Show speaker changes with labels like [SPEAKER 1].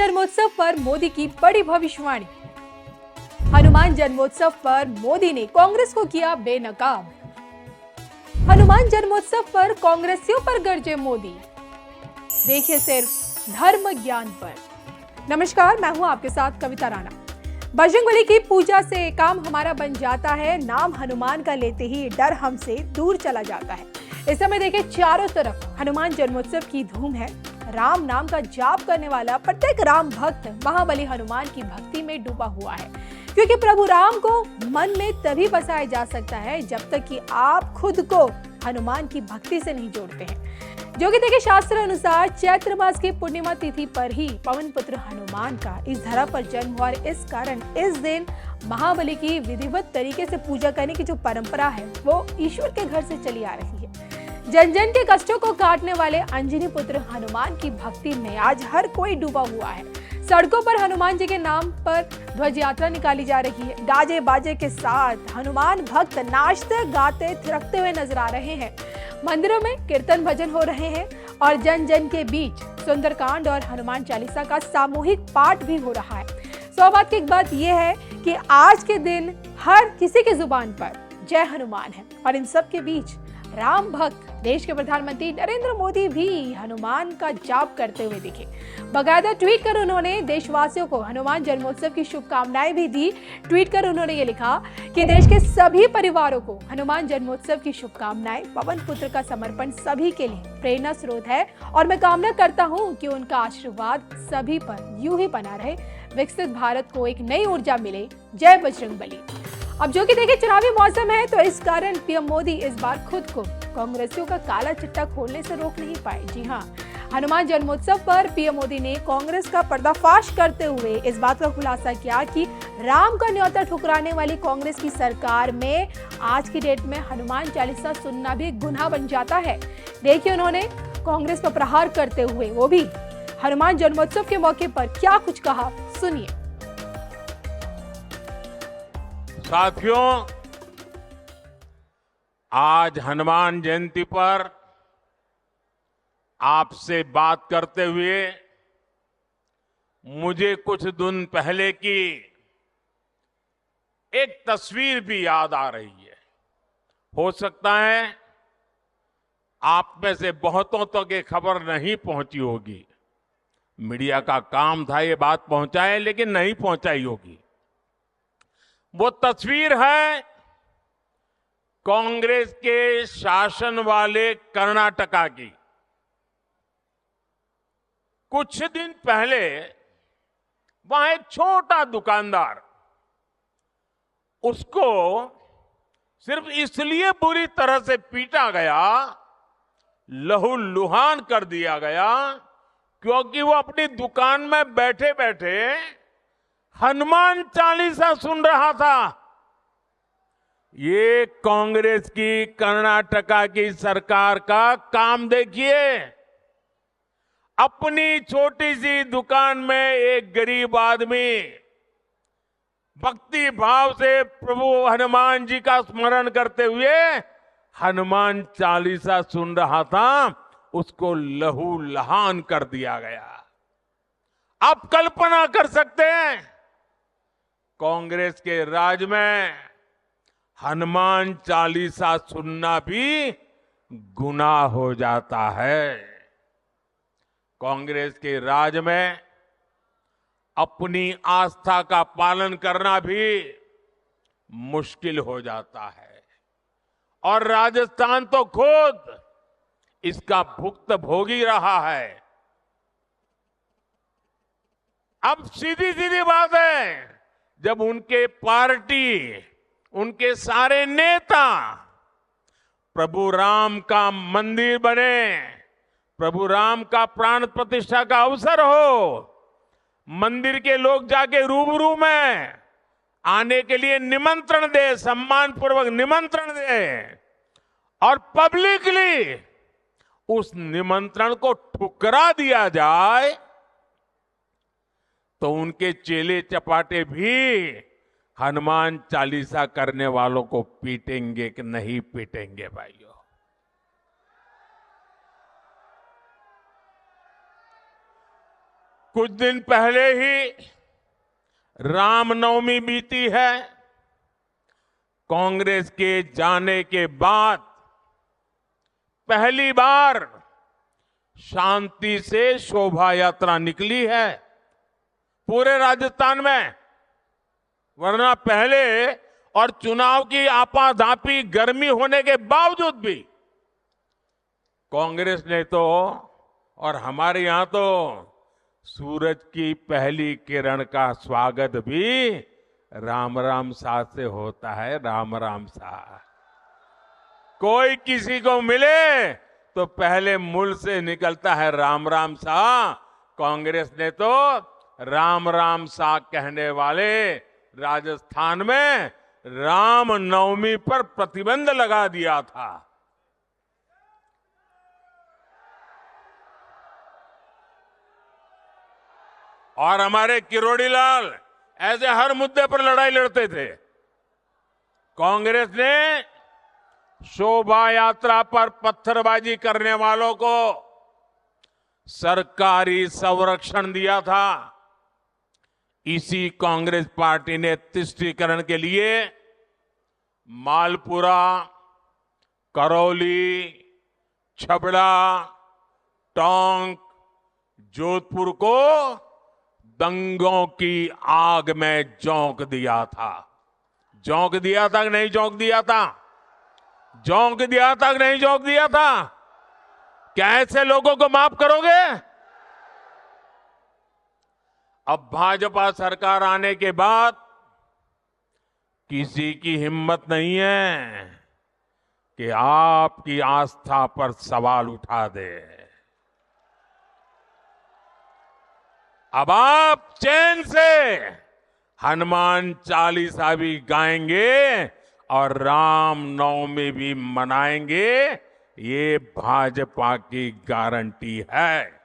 [SPEAKER 1] जन्मोत्सव पर मोदी की बड़ी भविष्यवाणी। हनुमान जन्मोत्सव पर मोदी ने कांग्रेस को किया बेनकाब। हनुमान जन्मोत्सव पर कांग्रेसियों पर गरजे मोदी। देखिए सिर्फ धर्म ज्ञान पर। नमस्कार, मैं हूं आपके साथ कविता राणा। बजरंगबली की पूजा से काम हमारा बन जाता है, नाम हनुमान का लेते ही डर हमसे दूर चला जाता है। इस समय देखिए चारों तरफ हनुमान जन्मोत्सव की धूम है। राम नाम का जाप करने वाला प्रत्येक राम भक्त महाबली हनुमान की भक्ति में डूबा हुआ है, क्योंकि प्रभु राम को मन में तभी बसाया जा सकता है जब तक कि आप खुद को हनुमान की भक्ति से नहीं जोड़ते हैं। जो कि देखिए शास्त्र अनुसार चैत्र मास की पूर्णिमा तिथि पर ही पवन पुत्र हनुमान का इस धरा पर जन्म हुआ। इस कारण इस दिन महाबली की विधिवत तरीके से पूजा करने की जो परंपरा है वो ईश्वर के घर से चली आ रही है। जन जन के कष्टों को काटने वाले अंजनी पुत्र हनुमान की भक्ति में आज हर कोई डूबा हुआ है। सड़कों पर हनुमान जी के नाम पर ध्वज यात्रा निकाली जा रही है। गाजे बाजे के साथ हनुमान भक्त नाचते गाते थिरकते हुए नजर आ रहे हैं। मंदिरों में कीर्तन भजन हो रहे हैं और जन जन के बीच सुंदरकांड और हनुमान चालीसा का सामूहिक पाठ भी हो रहा है। सौभाग्य की बात यह है कि आज के दिन हर किसी की जुबान पर जय हनुमान है और इन सब के बीच राम भक्त देश के प्रधानमंत्री नरेंद्र मोदी भी हनुमान का जाप करते हुए दिखे। बाकायदा ट्वीट कर उन्होंने देशवासियों को हनुमान जन्मोत्सव की शुभकामनाएं भी दी। ट्वीट कर उन्होंने ये लिखा कि देश के सभी परिवारों को हनुमान जन्मोत्सव की शुभकामनाएं। पवन पुत्र का समर्पण सभी के लिए प्रेरणा स्रोत है और मैं कामना करता हूँ कि उनका आशीर्वाद सभी पर यूं ही बना रहे, विकसित भारत को एक नई ऊर्जा मिले। जय बजरंगबली। अब जो कि देखिए चुनावी मौसम है, तो इस कारण पीएम मोदी इस बार खुद को कांग्रेसियों का काला चिट्टा खोलने से रोक नहीं पाए। जी हाँ, हनुमान जन्मोत्सव पर पीएम मोदी ने कांग्रेस का पर्दाफाश करते हुए इस बात का खुलासा किया कि राम का न्योता ठुकराने वाली कांग्रेस की सरकार में आज की डेट में हनुमान चालीसा सुनना भी गुनाह बन जाता है। देखिए उन्होंने कांग्रेस पर प्रहार करते हुए वो भी हनुमान जन्मोत्सव के मौके पर क्या कुछ कहा, सुनिए।
[SPEAKER 2] साथियों, आज हनुमान जयंती पर आपसे बात करते हुए मुझे कुछ दिन पहले की एक तस्वीर भी याद आ रही है। हो सकता है आप में से बहुतों तक ये खबर नहीं पहुंची होगी। मीडिया का काम था ये बात पहुंचाए, लेकिन नहीं पहुंचाई होगी। वो तस्वीर है कांग्रेस के शासन वाले कर्नाटका की। कुछ दिन पहले वहां एक छोटा दुकानदार, उसको सिर्फ इसलिए बुरी तरह से पीटा गया, लहूलुहान कर दिया गया, क्योंकि वो अपनी दुकान में बैठे बैठे हनुमान चालीसा सुन रहा था। ये कांग्रेस की कर्नाटका की सरकार का काम देखिए। अपनी छोटी सी दुकान में एक गरीब आदमी भक्ति भाव से प्रभु हनुमान जी का स्मरण करते हुए हनुमान चालीसा सुन रहा था, उसको लहूलुहान कर दिया गया। आप कल्पना कर सकते हैं, कांग्रेस के राज में हनुमान चालीसा सुनना भी गुनाह हो जाता है। कांग्रेस के राज में अपनी आस्था का पालन करना भी मुश्किल हो जाता है और राजस्थान तो खुद इसका भुक्तभोगी रहा है। अब सीधी सीधी बात है, जब उनके पार्टी, उनके सारे नेता प्रभु राम का मंदिर बने, प्रभु राम का प्राण प्रतिष्ठा का अवसर हो, मंदिर के लोग जाके रूबरू में आने के लिए निमंत्रण दे, सम्मान पूर्वक निमंत्रण दे और पब्लिकली उस निमंत्रण को ठुकरा दिया जाए, तो उनके चेले चपाटे भी हनुमान चालीसा करने वालों को पीटेंगे कि नहीं पीटेंगे भाइयों? कुछ दिन पहले ही रामनवमी बीती है। कांग्रेस के जाने के बाद पहली बार शांति से शोभा यात्रा निकली है पूरे राजस्थान में। वरना पहले और चुनाव की आपाधापी गर्मी होने के बावजूद भी कांग्रेस ने तो और हमारे यहां तो सूरज की पहली किरण का स्वागत भी राम राम सा से होता है। राम राम सा। कोई किसी को मिले तो पहले मुंह से निकलता है राम राम सा। कांग्रेस ने तो राम राम सा कहने वाले राजस्थान में राम नवमी पर प्रतिबंध लगा दिया था। और हमारे किरोड़ी लाल ऐसे हर मुद्दे पर लड़ाई लड़ते थे। कांग्रेस ने शोभा यात्रा पर पत्थरबाजी करने वालों को सरकारी संरक्षण दिया था। इसी कांग्रेस पार्टी ने तुष्टीकरण के लिए मालपुरा, करौली, छबड़ा, टोंक, जोधपुर को दंगों की आग में झोंक दिया था। झोंक दिया था कि नहीं झोंक दिया था? झोंक दिया था कि नहीं झोंक दिया था? क्या ऐसे लोगों को माफ करोगे? अब भाजपा सरकार आने के बाद किसी की हिम्मत नहीं है कि आपकी आस्था पर सवाल उठा दे। अब आप चैन से हनुमान चालीसा भी गाएंगे और राम नवमी भी मनाएंगे। ये भाजपा की गारंटी है।